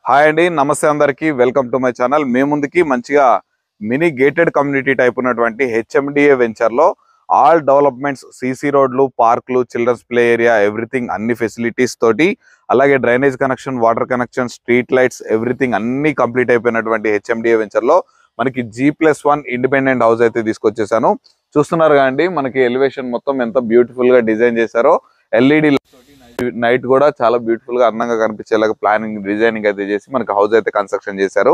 Hi అండి, నమస్తే అందరికి. Welcome to my channel. మీ ముందుకి మంచిగా మినీ గేటెడ్ కమ్యూనిటీ టైప్ ఉన్నటువంటి హెచ్ఎండిఏ వెంచర్ లో ఆల్ డెవలప్మెంట్స్, సిసి రోడ్లు, పార్కులు, చిల్డ్రన్స్ ప్లే ఏరియా, ఎవ్రీథింగ్ అన్ని ఫెసిలిటీస్ తోటి, అలాగే drainage connection, water connection, street lights, everything అన్ని కంప్లీట్ అయిపోయినటువంటి హెచ్ఎండిఏ వెంచర్ లో మనకి G+1 ఇండిపెండెంట్ హౌస్ అయితే తీసుకొచ్చేసాను. చూస్తున్నారు కదండి, మనకి ఎలివేషన్ మొత్తం ఎంత బ్యూటిఫుల్ గా డిజైన్ చేశారో. ఎల్ఈడి నైట్ కూడా చాలా బ్యూటిఫుల్ గా అందంగా కనిపించేలాగా ప్లానింగ్, డిజైనింగ్ అయితే చేసి మనకి హౌస్ అయితే కన్స్ట్రక్షన్ చేశారు.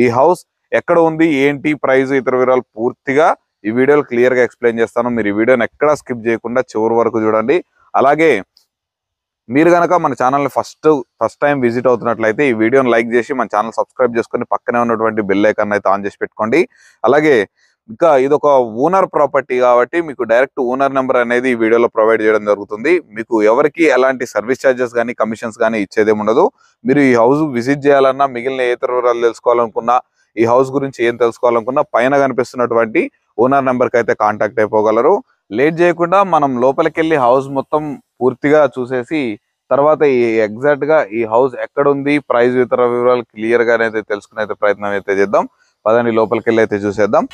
ఈ హౌస్ ఎక్కడ ఉంది, ఏంటి ప్రైస్, ఇతర వివరాలు పూర్తిగా ఈ వీడియోలో క్లియర్ గా ఎక్స్ప్లెయిన్ చేస్తాను. మీరు ఈ వీడియోని ఎక్కడా స్కిప్ చేయకుండా చివరి వరకు చూడండి. అలాగే మీరు కనుక మన ఛానల్ని ఫస్ట్ టైం విజిట్ అవుతున్నట్లయితే ఈ వీడియోని లైక్ చేసి మన ఛానల్ సబ్స్క్రైబ్ చేసుకొని పక్కనే ఉన్నటువంటి బెల్ ఐకాన్ అయితే ఆన్ చేసి పెట్టుకోండి. అలాగే ఇంకా ఇది ఒక ఓనర్ ప్రాపర్టీ కాబట్టి మీకు డైరెక్ట్ ఓనర్ నెంబర్ అనేది ఈ వీడియోలో ప్రొవైడ్ చేయడం జరుగుతుంది. మీకు ఎవరికి ఎలాంటి సర్వీస్ ఛార్జెస్ కానీ కమిషన్స్ కానీ ఇచ్చేదేమి ఉండదు. మీరు ఈ హౌస్ విజిట్ చేయాలన్నా, మిగిలిన ఇతర వివరాలు తెలుసుకోవాలనుకున్నా, ఈ హౌస్ గురించి ఏం తెలుసుకోవాలనుకున్నా పైన కనిపిస్తున్నటువంటి ఓనర్ నెంబర్కి అయితే కాంటాక్ట్ అయిపోగలరు. లేట్ చేయకుండా మనం లోపలికి వెళ్ళి హౌస్ మొత్తం పూర్తిగా చూసేసి తర్వాత ఎగ్జాక్ట్ గా ఈ హౌస్ ఎక్కడ ఉంది, ప్రైస్, ఇతర వివరాలు క్లియర్ గా అయితే తెలుసుకునే ప్రయత్నం అయితే చేద్దాం. పదండి లోపలికి వెళ్ళి అయితే చూసేద్దాం.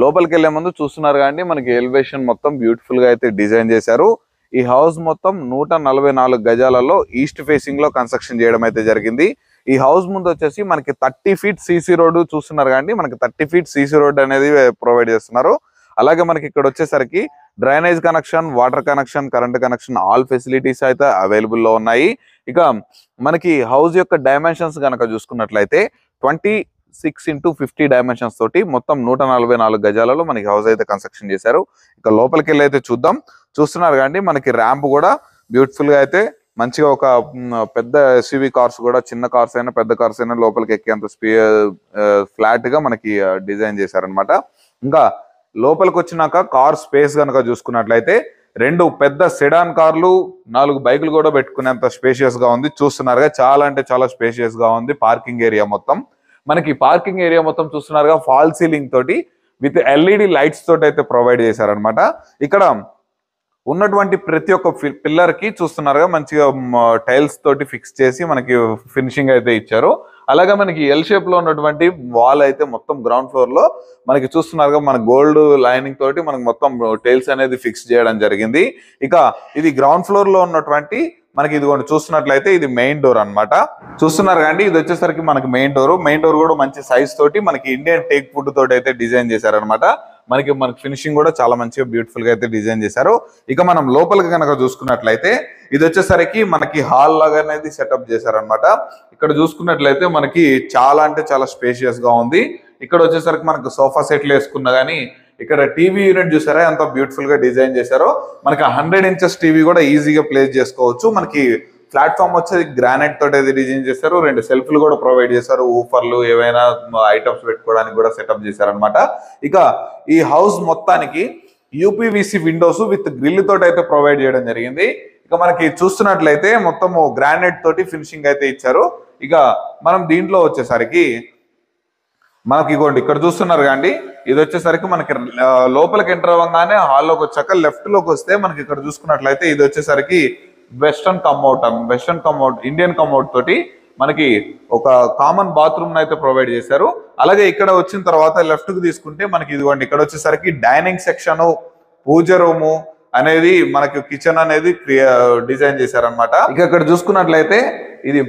లోపలికి వెళ్లే ముందు చూస్తున్నారు కానీ మనకి ఎలివేషన్ మొత్తం బ్యూటిఫుల్ గా అయితే డిజైన్ చేశారు. ఈ హౌస్ మొత్తం 144 గజాలలో ఈస్ట్ ఫేసింగ్ లో కన్స్ట్రక్షన్ చేయడం అయితే జరిగింది. ఈ హౌస్ ముందు వచ్చేసి మనకి 30 ఫీట్ సిసి రోడ్ చూస్తున్నారు కానీ మనకి 30 ఫీట్ సిసి రోడ్ అనేది ప్రొవైడ్ చేస్తున్నారు. అలాగే మనకి ఇక్కడ వచ్చేసరికి drainage connection, water connection, current connection, all facilities అయితే అవైలబుల్ లో ఉన్నాయి. ఇక మనకి హౌస్ యొక్క డైమెన్షన్స్ కనుక చూసుకున్నట్లయితే 26x50 డైమెన్షన్స్ తోటి మొత్తం 144 గజాలలో మనకి హౌస్ అయితే కన్స్ట్రక్షన్ చేశారు. ఇక లోపలికి వెళ్ళి అయితే చూద్దాం. చూస్తున్నారు కానీ మనకి ర్యాంప్ కూడా బ్యూటిఫుల్ గా అయితే మంచిగా ఒక పెద్ద ఎస్యూవీ కార్స్ కూడా, చిన్న కార్స్ అయినా పెద్ద కార్స్ అయినా లోపలికి ఎక్కేంత ఫ్లాట్ గా మనకి డిజైన్ చేశారనమాట. ఇంకా లోపలికి వచ్చినాక కార్ స్పేస్ కనుక చూసుకున్నట్లయితే 2 పెద్ద సెడాన్ కార్లు, 4 బైకులు కూడా పెట్టుకునేంత స్పేషియస్ గా ఉంది. చూస్తున్నారుగా, చాలా అంటే చాలా స్పేషియస్ గా ఉంది. పార్కింగ్ ఏరియా మొత్తం మనకి పార్కింగ్ ఏరియా మొత్తం చూస్తున్నారుగా, ఫాల్ సీలింగ్ తోటి విత్ ఎల్ఈడి లైట్స్ తోటి అయితే ప్రొవైడ్ చేశారనమాట. ఇక్కడ ఉన్నటువంటి ప్రతి ఒక్క పిల్లర్ కి చూస్తున్నారుగా మంచిగా టైల్స్ తోటి ఫిక్స్ చేసి మనకి ఫినిషింగ్ అయితే ఇచ్చారు. అలాగే మనకి ఎల్ షేప్ లో ఉన్నటువంటి వాల్ అయితే మొత్తం గ్రౌండ్ ఫ్లోర్ లో మనకి చూస్తున్నారుగా మన గోల్డ్ లైనింగ్ తోటి మనకి మొత్తం టైల్స్ అనేది ఫిక్స్ చేయడం జరిగింది. ఇక ఇది గ్రౌండ్ ఫ్లోర్ లో ఉన్నటువంటి మనకి ఇదిగోండి చూస్తున్నట్లయితే ఇది మెయిన్ డోర్ అన్నమాట. చూస్తున్నారు కండి, ఇది వచ్చేసరికి మనకి మెయిన్ డోర్ కూడా మంచి సైజ్ తోటి మనకి ఇండియన్ టేక్ వుడ్ తోటి అయితే డిజైన్ చేశారనమాట. మనకి ఫినిషింగ్ కూడా చాలా మంచిగా బ్యూటిఫుల్ గా అయితే డిజైన్ చేశారు. ఇక మనం లోపలికి కనుక చూసుకున్నట్లయితే ఇది వచ్చేసరికి మనకి హాల్ లాగా అనేది సెటప్ చేశారనమాట. ఇక్కడ చూసుకున్నట్లయితే మనకి చాలా అంటే చాలా స్పేషియస్ గా ఉంది. ఇక్కడ వచ్చేసరికి మనకు సోఫా సెట్లు వేసుకున్నా గానీ ఇక్కడ టీవీ యూనిట్ చూసారా ఎంత బ్యూటిఫుల్ గా డిజైన్ చేశారో. మనకి 100 ఇంచెస్ టీవీ కూడా ఈజీగా ప్లేస్ చేసుకోవచ్చు. మనకి ప్లాట్ఫామ్ వచ్చేది గ్రానైట్ తోటి అయితే డిజైన్ చేశారు. 2 సెల్ఫ్లు కూడా ప్రొవైడ్ చేశారు. ఊఫర్లు, ఏవైనా ఐటమ్స్ పెట్టుకోవడానికి కూడా సెటప్ చేశారనమాట. ఇక ఈ హౌస్ మొత్తానికి యూపీవీసీ విండోస్ విత్ గ్రిల్ తోటి అయితే ప్రొవైడ్ చేయడం జరిగింది. ఇక మనకి చూస్తున్నట్లయితే మొత్తము గ్రానైట్ తోటి ఫినిషింగ్ అయితే ఇచ్చారు. ఇక మనం దీంట్లో వచ్చేసరికి మనకి ఇగోండి ఇక్కడ చూస్తున్నారు కాండి, ఇది వచ్చేసరికి మనకి లోపలికి ఎంటర్ అవ్వగానే హాల్లోకి వచ్చాక లెఫ్ట్ లోకి వస్తే మనకి ఇక్కడ చూసుకున్నట్లయితే ఇది వచ్చేసరికి వెస్టర్న్ కమ్అట్ ఇండియన్ కమ్అట్ తోటి మనకి ఒక కామన్ బాత్రూమ్ అయితే ప్రొవైడ్ చేశారు. అలాగే ఇక్కడ వచ్చిన తర్వాత లెఫ్ట్ కు తీసుకుంటే మనకి ఇదిగోండి ఇక్కడ వచ్చేసరికి డైనింగ్ సెక్షన్, పూజ రూము అనేది మనకి కిచెన్ అనేది డిజైన్ చేశారనమాట. ఇక ఇక్కడ చూసుకున్నట్లయితే ఇది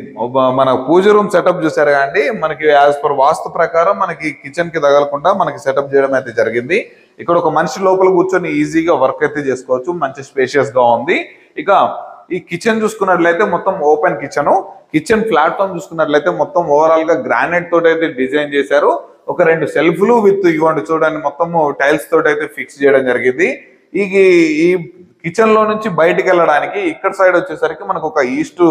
మన పూజ రూమ్ సెటప్ చూసారు కానీ మనకి యాజ్ పర్ వాస్తు ప్రకారం మనకి కిచెన్ కి తగలకుండా మనకి సెటప్ చేయడం అయితే జరిగింది. ఇక్కడ ఒక మనిషి లోపల కూర్చొని ఈజీగా వర్క్ అయితే చేసుకోవచ్చు. మంచి స్పేషియస్ గా ఉంది. ఇక ఈ కిచెన్ చూసుకున్నట్లయితే మొత్తం ఓపెన్ కిచెన్ ప్లాట్ఫామ్ చూసుకున్నట్లయితే మొత్తం ఓవరాల్ గా గ్రానైట్ తోటి అయితే డిజైన్ చేశారు. ఒక 2 సెల్ఫ్లు విత్ ఇవ్వండి చూడండి మొత్తం టైల్స్ తోటి అయితే ఫిక్స్ చేయడం జరిగింది. ఈ కిచెన్ లో నుంచి బయటికి వెళ్ళడానికి ఇక్కడ సైడ్ వచ్చేసరికి మనకు ఒక ఈస్ట్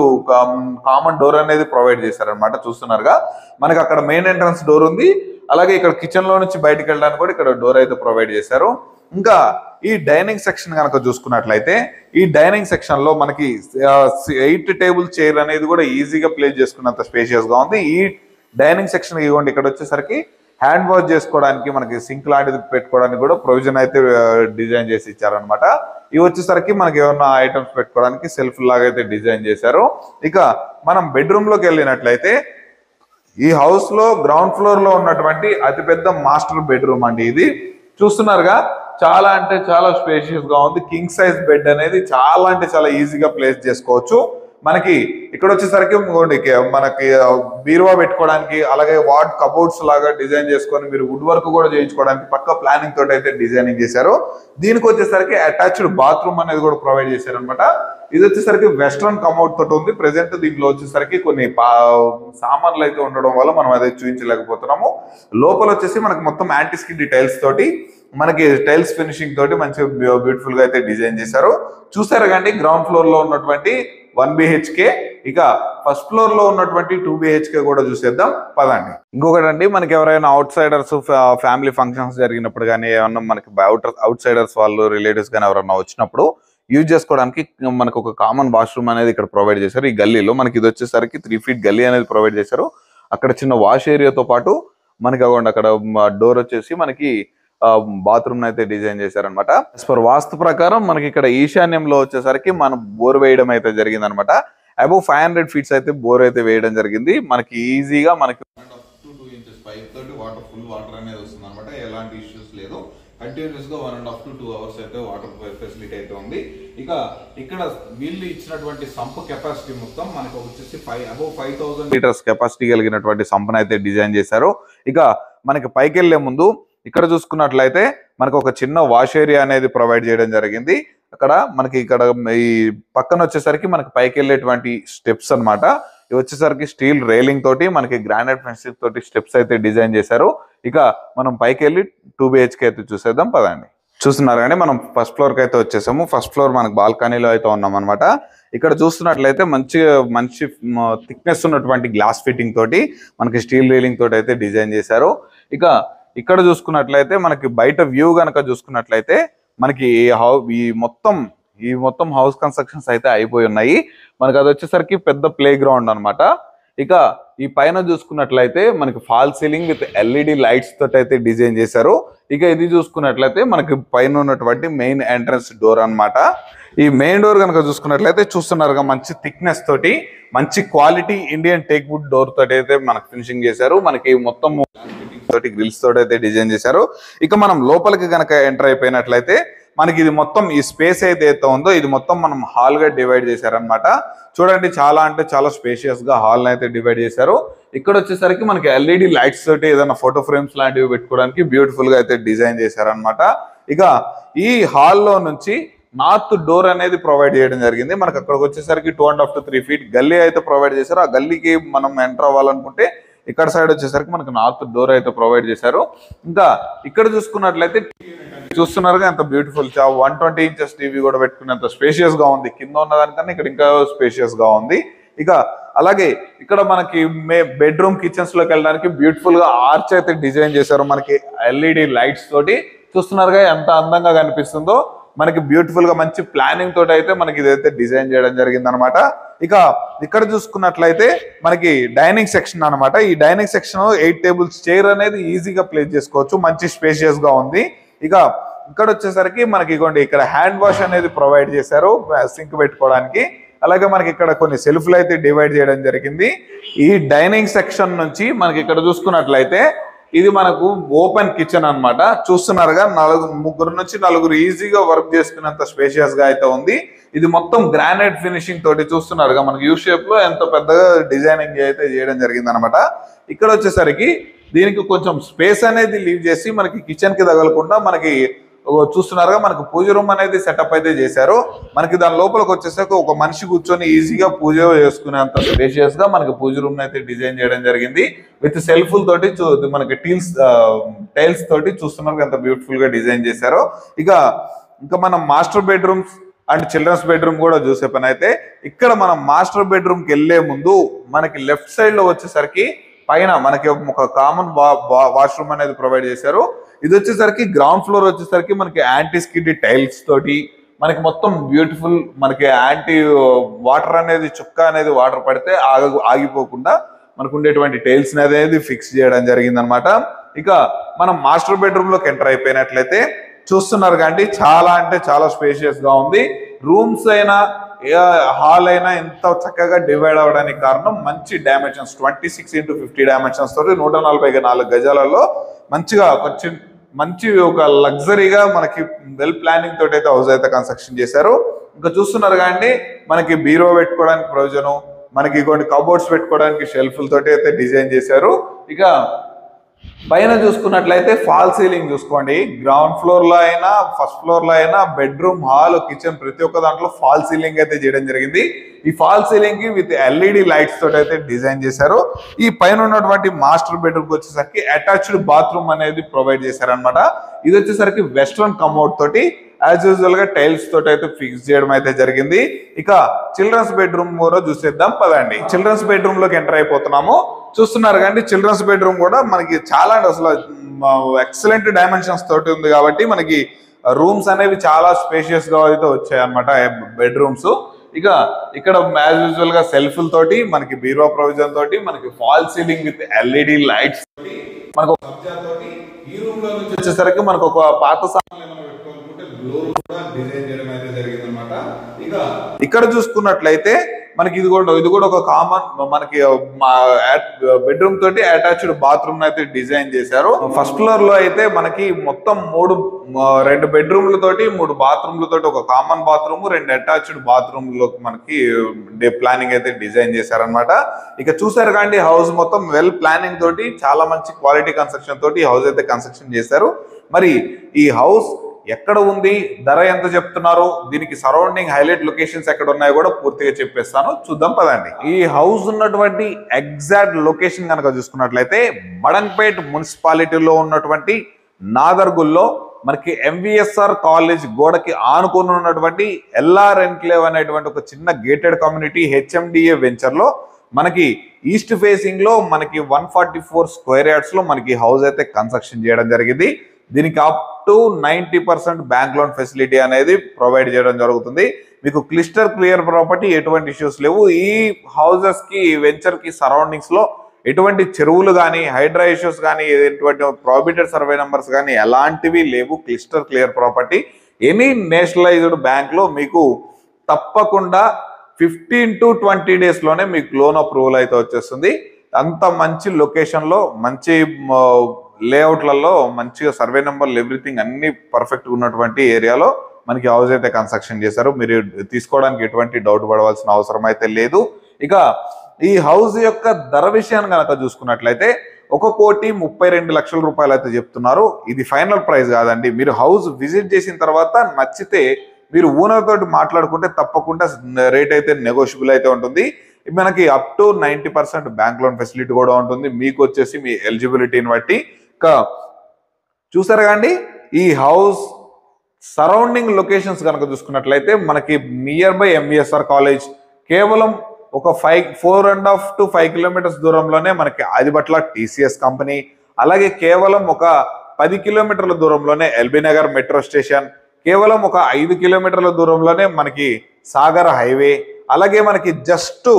కామన్ డోర్ అనేది ప్రొవైడ్ చేశారనమాట. చూస్తున్నారుగా మనకి అక్కడ మెయిన్ ఎంట్రన్స్ డోర్ ఉంది. అలాగే ఇక్కడ కిచెన్ లో నుంచి బయటికి వెళ్ళడానికి కూడా ఇక్కడ డోర్ అయితే ప్రొవైడ్ చేశారు. ఇంకా ఈ డైనింగ్ సెక్షన్ కనుక చూసుకున్నట్లయితే ఈ డైనింగ్ సెక్షన్ లో మనకి 8 టేబుల్ చైర్ అనేది కూడా ఈజీగా ప్లేస్ చేసుకున్నంత స్పేషియస్ గా ఉంది. ఈ డైనింగ్ సెక్షన్ ఇవ్వండి ఇక్కడ వచ్చేసరికి హ్యాండ్ వాష్ చేసుకోవడానికి మనకి సింక్ లాంటిది పెట్టుకోవడానికి కూడా ప్రొవిజన్ అయితే డిజైన్ చేసి ఇచ్చారనమాట. ఇవి వచ్చేసరికి మనకి ఏమన్నా ఐటమ్స్ పెట్టుకోవడానికి సెల్ఫ్ లాగా అయితే డిజైన్ చేశారు. ఇక మనం బెడ్రూమ్ లోకి వెళ్ళినట్లయితే ఈ హౌస్ లో గ్రౌండ్ ఫ్లోర్ లో ఉన్నటువంటి అతిపెద్ద మాస్టర్ బెడ్రూమ్ అండి. ఇది చూస్తున్నారుగా, చాలా అంటే చాలా స్పేషియస్ గా ఉంది. కింగ్ సైజ్ బెడ్ అనేది చాలా అంటే చాలా ఈజీగా ప్లేస్ చేసుకోవచ్చు. మనకి ఇక్కడ వచ్చేసరికి మనకి బీరువా పెట్టుకోవడానికి, అలాగే వార్డ్ కబోర్డ్స్ లాగా డిజైన్ చేసుకొని మీరు వుడ్ వర్క్ కూడా చేయించుకోవడానికి పక్క ప్లానింగ్ తోటి అయితే డిజైనింగ్ చేశారు. దీనికి వచ్చేసరికి అటాచ్డ్ బాత్రూమ్ అనేది కూడా ప్రొవైడ్ చేశారు అనమాట. ఇది వచ్చేసరికి వెస్ట్రన్ కమౌట్ తోటి ఉంది. ప్రెసెంట్ దీంట్లో వచ్చేసరికి కొన్ని సామాన్లు అయితే ఉండడం వల్ల మనం అదే చూపించలేకపోతున్నాము. లోపల వచ్చేసి మనకి మొత్తం యాంటీ స్కిడ్ టైల్స్ తోటి మనకి టైల్స్ ఫినిషింగ్ తోటి మంచిగా బ్యూటిఫుల్ గా అయితే డిజైన్ చేశారు. చూసారు కండి, గ్రౌండ్ ఫ్లోర్ లో ఉన్నటువంటి 1 BHK, ఇక ఫస్ట్ ఫ్లోర్ లో ఉన్నటువంటి 2 BHK కూడా చూసేద్దాం పదండి. ఇంకొకటి అండి, మనకి ఎవరైనా అవుట్ సైడర్స్ ఫ్యామిలీ ఫంక్షన్స్ జరిగినప్పుడు కానీ, ఏమన్నా మనకి అవుట్ సైడర్స్ వాళ్ళు రిలేటివ్స్ కానీ ఎవరన్నా వచ్చినప్పుడు యూజ్ చేసుకోవడానికి మనకు ఒక కామన్ వాష్రూమ్ అనేది ఇక్కడ ప్రొవైడ్ చేశారు. ఈ గల్లీలో మనకి ఇది వచ్చేసరికి 3 feet గల్లీ అనేది ప్రొవైడ్ చేశారు. అక్కడ చిన్న వాష్ ఏరియాతో పాటు మనకి అక్కడ డోర్ వచ్చేసి మనకి బాత్రూమ్ అయితే డిజైన్ చేశారనమాట. పర్ వాస్తు ప్రకారం మనకి ఇక్కడ ఈశాన్యంలో వచ్చేసరికి మనం బోర్ వేయడం అయితే జరిగింది అనమాట. అబౌవ్ 500 feet అయితే బోర్ అయితే వేయడం జరిగింది. మనకి ఈజీగా మనకి 2 inches పైప్ తోటి ఫుల్ వాటర్ అనేది వస్తుంది అనమాట. ఎలాంటి ఇష్యూస్ లేదు. కంటిన్యూస్ గా 1.5 to 2 hours అయితే వాటర్ ఫెసిలిటీ అయితే ఉంది. ఇక ఇక్కడ వీళ్ళు ఇచ్చినటువంటి సంప్ కెపాసిటీ మొత్తం మనకు వచ్చేసి అబౌవ్ 5000 లీటర్స్ కెపాసిటీ కలిగినటువంటి సంప్ను అయితే డిజైన్ చేశారు. ఇక మనకి పైకి వెళ్లే ముందు ఇక్కడ చూసుకున్నట్లయితే మనకు ఒక చిన్న వాష్ ఏరియా అనేది ప్రొవైడ్ చేయడం జరిగింది. అక్కడ మనకి ఇక్కడ ఈ పక్కన వచ్చేసరికి మనకి పైకి వెళ్ళేటువంటి స్టెప్స్ అనమాట. ఇవి వచ్చేసరికి స్టీల్ రైలింగ్ తోటి మనకి గ్రానైట్ ఫెన్సింగ్ తోటి స్టెప్స్ అయితే డిజైన్ చేశారు. ఇక మనం పైకి వెళ్ళి 2 BHK అయితే చూసేద్దాం పదండి. చూస్తున్నారు కానీ మనం ఫస్ట్ ఫ్లోర్ కి అయితే వచ్చేసాము. ఫస్ట్ ఫ్లోర్ మనకి బాల్కనీలో అయితే ఉన్నాం అనమాట. ఇక్కడ చూస్తున్నట్లయితే మంచి థిక్నెస్ ఉన్నటువంటి గ్లాస్ ఫిట్టింగ్ తోటి మనకి స్టీల్ రైలింగ్ తోటి అయితే డిజైన్ చేశారు. ఇక ఇక్కడ చూసుకున్నట్లయితే మనకి బయట వ్యూ గనక చూసుకున్నట్లయితే మనకి ఈ మొత్తం హౌస్ కన్స్ట్రక్షన్స్ అయితే అయిపోయి ఉన్నాయి. మనకి అది వచ్చేసరికి పెద్ద ప్లే గ్రౌండ్ అనమాట. ఇక ఈ పైన చూసుకున్నట్లయితే మనకి fall ceiling with LED lights తోటి అయితే డిజైన్ చేశారు. ఇక ఇది చూసుకున్నట్లయితే మనకి పైన ఉన్నటువంటి మెయిన్ ఎంట్రన్స్ డోర్ అనమాట. ఈ మెయిన్ డోర్ కనుక చూసుకున్నట్లయితే చూస్తున్నారుగా, మంచి థిక్నెస్ తోటి మంచి quality Indian teak wood door తోటి అయితే మనకి ఫినిషింగ్ చేశారు. మనకి మొత్తం తోటి గ్రిల్స్ తోటి అయితే డిజైన్ చేశారు. ఇక మనం లోపలికి కనుక ఎంటర్ అయిపోయినట్లయితే మనకి ఇది మొత్తం ఈ స్పేస్ అయితే ఉందో ఇది మొత్తం మనం హాల్ గా డివైడ్ చేశారనమాట. చూడండి, చాలా అంటే చాలా స్పేషియస్ గా హాల్ అయితే డివైడ్ చేశారు. ఇక్కడ వచ్చేసరికి మనకి LED లైట్స్ తోటి ఏదైనా ఫోటో ఫ్రేమ్స్ లాంటివి పెట్టుకోవడానికి బ్యూటిఫుల్ గా అయితే డిజైన్ చేశారనమాట. ఇక ఈ హాల్లో నుంచి నార్త్ డోర్ అనేది ప్రొవైడ్ చేయడం జరిగింది. మనకి అక్కడికి వచ్చేసరికి 2.5 to 3 feet గల్లీ అయితే ప్రొవైడ్ చేశారు. ఆ గల్లీకి మనం ఎంటర్ అవ్వాలనుకుంటే ఇక్కడ సైడ్ వచ్చేసరికి మనకి నార్త్ డోర్ అయితే ప్రొవైడ్ చేశారు. ఇంకా ఇక్కడ చూసుకున్నట్లయితే చూస్తున్నారుగా ఎంత బ్యూటిఫుల్ 120 inches టీవీ కూడా పెట్టుకునేంత స్పేషియస్ గా ఉంది. కింద ఉన్నదానికన్నా ఇక్కడ ఇంకా స్పేషియస్ గా ఉంది. ఇక అలాగే ఇక్కడ మనకి బెడ్రూమ్ కిచెన్స్ లోకి వెళ్ళడానికి బ్యూటిఫుల్ గా ఆర్చ్ అయితే డిజైన్ చేశారు. మనకి LED లైట్స్ తోటి చూస్తున్నారుగా ఎంత అందంగా కనిపిస్తుందో. మనకి బ్యూటిఫుల్ గా మంచి ప్లానింగ్ తోటి అయితే మనకి ఇదైతే డిజైన్ చేయడం జరిగింది అనమాట. ఇక ఇక్కడ చూసుకున్నట్లయితే మనకి డైనింగ్ సెక్షన్ అనమాట. ఈ డైనింగ్ సెక్షన్ 8 tables చైర్ అనేది ఈజీగా ప్లేస్ చేసుకోవచ్చు. మంచి స్పేషియస్ గా ఉంది. ఇక ఇక్కడ వచ్చేసరికి మనకి ఇక్కడ హ్యాండ్ వాష్ అనేది ప్రొవైడ్ చేశారు సింక్ పెట్టుకోవడానికి. అలాగే మనకి ఇక్కడ కొన్ని సెల్ఫ్లు అయితే డివైడ్ చేయడం జరిగింది. ఈ డైనింగ్ సెక్షన్ నుంచి మనకి ఇక్కడ చూసుకున్నట్లయితే ఇది మనకు ఓపెన్ కిచెన్ అనమాట. చూస్తున్నారుగా, 3 నుంచి 4 ఈజీగా వర్క్ చేసుకునేంత స్పేషియస్ గా అయితే ఉంది. ఇది మొత్తం గ్రానైట్ ఫినిషింగ్ తోటి చూస్తున్నారుగా మనకి యూ షేప్ లో ఎంత పెద్దగా డిజైనింగ్ అయితే చేయడం జరిగింది అనమాట. ఇక్కడ వచ్చేసరికి దీనికి కొంచెం స్పేస్ అనేది లీవ్ చేసి మనకి కిచెన్ కి తగలకుండా మనకి చూస్తున్నారుగా మనకు పూజ రూమ్ అనేది సెటప్ అయితే చేశారు. మనకి దాని లోపలికి వచ్చేసరికి ఒక మనిషి కూర్చొని ఈజీగా పూజ చేసుకునేంత స్పేషియస్ గా మనకి పూజ రూమ్ అయితే డిజైన్ చేయడం జరిగింది. విత్ సెల్ఫ్ల తోటి మనకి టైల్స్ తోటి చూస్తున్నారు ఎంత బ్యూటిఫుల్ గా డిజైన్ చేశారో. ఇంకా మనం master bedrooms and children's bedroom కూడా చూసే పని అయితే ఇక్కడ మనం మాస్టర్ బెడ్రూమ్ కి వెళ్లే ముందు మనకి లెఫ్ట్ సైడ్ లో వచ్చేసరికి పైన మనకి ఒక కామన్ వాష్రూమ్ అనేది ప్రొవైడ్ చేశారు. ఇది వచ్చేసరికి గ్రౌండ్ ఫ్లోర్ వచ్చేసరికి మనకి యాంటీ స్కిడ్ టైల్స్ తోటి మనకి మొత్తం బ్యూటిఫుల్ మనకి యాంటీ వాటర్ అనేది చుక్క అనేది వాటర్ పడితే ఆగిపోకుండా మనకు ఉండేటువంటి టైల్స్ అనేది ఫిక్స్ చేయడం జరిగింది అనమాట. ఇక మనం మాస్టర్ బెడ్రూమ్ లోకి ఎంటర్ అయిపోయినట్లయితే చూస్తున్నారు కానీ చాలా అంటే చాలా స్పేషియస్ గా ఉంది. రూమ్స్ అయినా హాల్ అయినా ఎంత చక్కగా డివైడ్ అవ్వడానికి కారణం మంచి డైమెన్షన్స్ 26x50 డైమెన్షన్స్ తోటి 144 గజాలలో మంచిగా మంచి ఒక లగ్జరీగా మనకి వెల్ ప్లానింగ్ తోటి అయితే హౌస్ అయితే కన్స్ట్రక్షన్ చేశారు. ఇంకా చూస్తున్నారు కానీ మనకి బీరో పెట్టుకోవడానికి ప్రయోజనం, మనకి కొన్ని కబోర్డ్స్ పెట్టుకోవడానికి షెల్ఫ్ల తోటి అయితే డిజైన్ చేశారు. ఇక పైన చూసుకున్నట్లయితే ఫాల్ సీలింగ్ చూసుకోండి. గ్రౌండ్ ఫ్లోర్ లో అయినా ఫస్ట్ ఫ్లోర్ లో అయినా బెడ్రూమ్, హాల్, కిచెన్ ప్రతి ఒక్క దాంట్లో ఫాల్ సీలింగ్ అయితే చేయడం జరిగింది. ఈ ఫాల్ సీలింగ్ కి విత్ ఎల్ఈడి లైట్స్ తోటి అయితే డిజైన్ చేశారు. ఈ పైన ఉన్నటువంటి మాస్టర్ బెడ్రూమ్ వచ్చేసరికి అటాచ్డ్ బాత్రూమ్ అనేది ప్రొవైడ్ చేశారనమాట. ఇది వచ్చేసరికి వెస్ట్రన్ కమోడ్ తోటి యాజ్ యూజువల్ గా టైల్స్ తోటి అయితే ఫిక్స్ చేయడం అయితే జరిగింది. ఇక చిల్డ్రన్స్ బెడ్రూమ్ కూడా చూసేద్దాం పదండి. చిల్డ్రన్స్ బెడ్రూమ్ లోకి ఎంటర్ అయిపోతున్నాము. చూస్తున్నారు కానీ చిల్డ్రన్స్ బెడ్రూమ్ కూడా మనకి చాలా అసలు ఎక్సలెంట్ డైమెన్షన్స్ తోటి ఉంది కాబట్టి మనకి రూమ్స్ అనేవి చాలా స్పేషియస్ గా అయితే వచ్చాయి అనమాట బెడ్రూమ్స్. ఇక ఇక్కడ యాజ్ యూజువల్ గా సెల్ఫ్ల తోటి మనకి బీరో ప్రొవిజన్ తోటి మనకి fall ceiling with LED lights తోటి మనకు ఈ రూమ్ లో నుంచి వచ్చేసరికి మనకు ఒక పాత డిజైన్ చేయడం అయితే జరిగింది అనమాట. ఇక ఇక్కడ చూసుకున్నట్లయితే మనకి ఇది కూడా ఒక కామన్ మనకి బెడ్రూమ్ తోటి అటాచ్డ్ బాత్రూమ్ అయితే డిజైన్ చేశారు. ఫస్ట్ ఫ్లోర్ లో అయితే మనకి మొత్తం 2 బెడ్రూమ్ల తోటి 3 బాత్రూమ్ల తోటి ఒక కామన్ బాత్రూమ్ 2 అటాచ్డ్ బాత్రూమ్ లో మనకి ప్లానింగ్ అయితే డిజైన్ చేశారనమాట. ఇక చూసారు కానీ హౌస్ మొత్తం వెల్ ప్లానింగ్ తోటి చాలా మంచి క్వాలిటీ కన్స్ట్రక్షన్ తోటి హౌస్ అయితే కన్స్ట్రక్షన్ చేశారు. మరి ఈ హౌస్ ఎక్కడ ఉంది, ధర ఎంత చెప్తున్నారు, దీనికి సరౌండింగ్ హైలైట్ లొకేషన్స్ ఎక్కడ ఉన్నాయో కూడా పూర్తిగా చెప్పేస్తాను, చూద్దాం పదండి. ఈ హౌస్ ఉన్నటువంటి ఎగ్జాక్ట్ లొకేషన్ కనుక చూసుకున్నట్లయితే బడంగ్పేట్ మున్సిపాలిటీలో ఉన్నటువంటి నాదర్గుల్లో మనకి ఎంవిఎస్ఆర్ కాలేజ్ గోడకి ఆనుకొని ఉన్నటువంటి ఎల్ఆర్ ఎన్క్లేవ్ అనేటువంటి ఒక చిన్న గేటెడ్ కమ్యూనిటీ హెచ్ఎండిఏ వెంచర్ లో మనకి ఈస్ట్ ఫేసింగ్ లో మనకి 144 స్క్వేర్ యార్డ్స్ లో మనకి హౌస్ అయితే కన్స్ట్రక్షన్ చేయడం జరిగింది. దీనికి up to 90% bank loan facility అనేది ప్రొవైడ్ చేయడం జరుగుతుంది. మీకు క్లియర్ ప్రాపర్టీ, ఎటువంటి ఇష్యూస్ లేవు. ఈ హౌసెస్ కి వెంచర్ కి సరౌండింగ్స్ లో ఎటువంటి చెరువులు కానీ హైడ్రా ఇష్యూస్ కానీ ఎటువంటి ప్రాబిటెడ్ సర్వే నంబర్స్ కానీ ఎలాంటివి లేవు. Clear property. Any nationalised bank లో మీకు తప్పకుండా 15 to 20 days లోనే మీకు లోన్ అప్రూవల్ అయితే వచ్చేస్తుంది. అంత మంచి లొకేషన్ లో మంచి లేఅవుట్లలో మంచిగా సర్వే నెంబర్లు ఎవ్రీథింగ్ అన్ని పర్ఫెక్ట్ ఉన్నటువంటి ఏరియాలో మనకి హౌస్ అయితే కన్స్ట్రక్షన్ చేశారు. మీరు తీసుకోవడానికి ఎటువంటి డౌట్ పడవలసిన అవసరం అయితే లేదు. ఇక ఈ హౌస్ యొక్క ధర విషయాన్ని కనుక చూసుకున్నట్లయితే 1,32,00,000 రూపాయలు అయితే చెప్తున్నారు. ఇది ఫైనల్ ప్రైస్ కాదండి. మీరు హౌస్ విజిట్ చేసిన తర్వాత నచ్చితే మీరు ఓనర్ తోటి మాట్లాడుకుంటే తప్పకుండా రేట్ అయితే నెగోషియబుల్ అయితే ఉంటుంది. మనకి up to 90% bank loan facility కూడా ఉంటుంది. మీకు వచ్చేసి మీ ఎలిజిబిలిటీని బట్టి. చూసారు కండి ఈ హౌస్ సరౌండింగ్ లొకేషన్స్ కనుక చూసుకున్నట్లయితే మనకి నియర్ బై ఎంవిఎస్ఆర్ కాలేజ్ కేవలం ఒక 4.5 to 5 కిలోమీటర్స్ దూరంలోనే మనకి ఆదిబట్ల టీసీఎస్ కంపెనీ, అలాగే కేవలం ఒక 10 కిలోమీటర్ల దూరంలోనే ఎల్బీ నగర్ మెట్రో స్టేషన్, కేవలం ఒక 5 కిలోమీటర్ల దూరంలోనే మనకి సాగర్ హైవే, అలాగే మనకి జస్ట్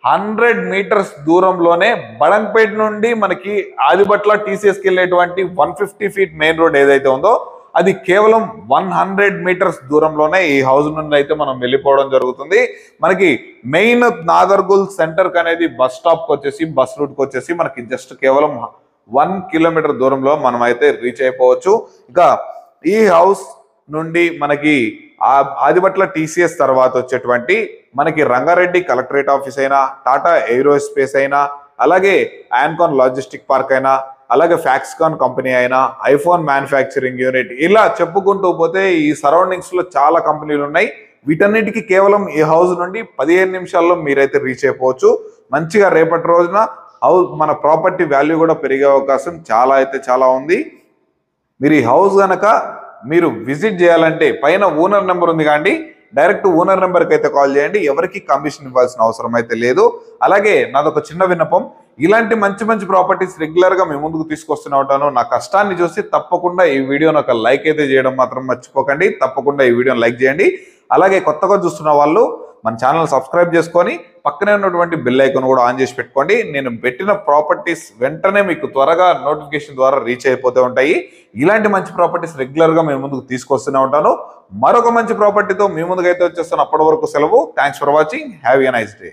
100 మీటర్స్ దూరంలోనే బడంగ్పేట్ నుండి మనకి ఆదిబట్ల టీసీఎస్కి వెళ్ళేటువంటి 150 feet మెయిన్ రోడ్ ఏదైతే ఉందో అది కేవలం 100 మీటర్స్ దూరంలోనే ఈ హౌస్ నుండి అయితే మనం వెళ్ళిపోవడం జరుగుతుంది. మనకి మెయిన్ నాదర్గుల్ సెంటర్ కి అనేది బస్ స్టాప్ కి వచ్చేసి బస్ రూట్ కి వచ్చేసి మనకి జస్ట్ కేవలం 1 కిలోమీటర్ దూరంలో మనం అయితే రీచ్ అయిపోవచ్చు. ఇక ఈ హౌస్ నుండి మనకి ఆదిబట్ల టీసీఎస్ తర్వాత వచ్చేటువంటి మనకి రంగారెడ్డి కలెక్టరేట్ ఆఫీస్ అయినా, టాటా ఏరోస్పేస్ అయినా, అలాగే ఆన్కాన్ లాజిస్టిక్ పార్క్ అయినా, అలాగే ఫ్యాక్స్కాన్ కంపెనీ అయినా, ఐఫోన్ మ్యానుఫ్యాక్చరింగ్ యూనిట్, ఇలా చెప్పుకుంటూ పోతే ఈ సరౌండింగ్స్ లో చాలా కంపెనీలు ఉన్నాయి. వీటన్నిటికీ కేవలం ఈ హౌస్ నుండి 15 నిమిషాల్లో మీరైతే రీచ్ అయిపోవచ్చు. మంచిగా రేపటి రోజున హౌస్ మన ప్రాపర్టీ వాల్యూ కూడా పెరిగే అవకాశం చాలా ఉంది. మీరు ఈ హౌస్ గనక మీరు విజిట్ చేయాలంటే పైన ఓనర్ నెంబర్ ఉంది కానీ డైరెక్ట్ ఓనర్ నెంబర్కి అయితే కాల్ చేయండి. ఎవరికి కమిషన్ ఇవ్వాల్సిన అవసరం అయితే లేదు. అలాగే నాదొక చిన్న విన్నపం, ఇలాంటి మంచి ప్రాపర్టీస్ రెగ్యులర్ గా మీ ముందుకు తీసుకొస్తూనే ఉంటాను. నా కష్టాన్ని చూసి తప్పకుండా ఈ వీడియోని ఒక లైక్ అయితే చేయడం మాత్రం మర్చిపోకండి. తప్పకుండా ఈ వీడియోని లైక్ చేయండి. అలాగే కొత్తగా చూస్తున్న వాళ్ళు మన ఛానల్ సబ్స్క్రైబ్ చేసుకొని పక్కనే ఉన్నటువంటి బెల్ ఐకాన్ కూడా ఆన్ చేసి పెట్టుకోండి. నేను పెట్టిన ప్రాపర్టీస్ వెంటనే మీకు త్వరగా నోటిఫికేషన్ ద్వారా రీచ్ అయిపోతూ ఉంటాయి. ఇలాంటి మంచి ప్రాపర్టీస్ రెగ్యులర్గా మేము ముందుకు తీసుకొస్తూనే ఉంటాను. మరొక మంచి ప్రాపర్టీతో మీ ముందుకైతే వచ్చేస్తాను. అప్పటి వరకు సెలవు. Thanks for watching. Have a nice day.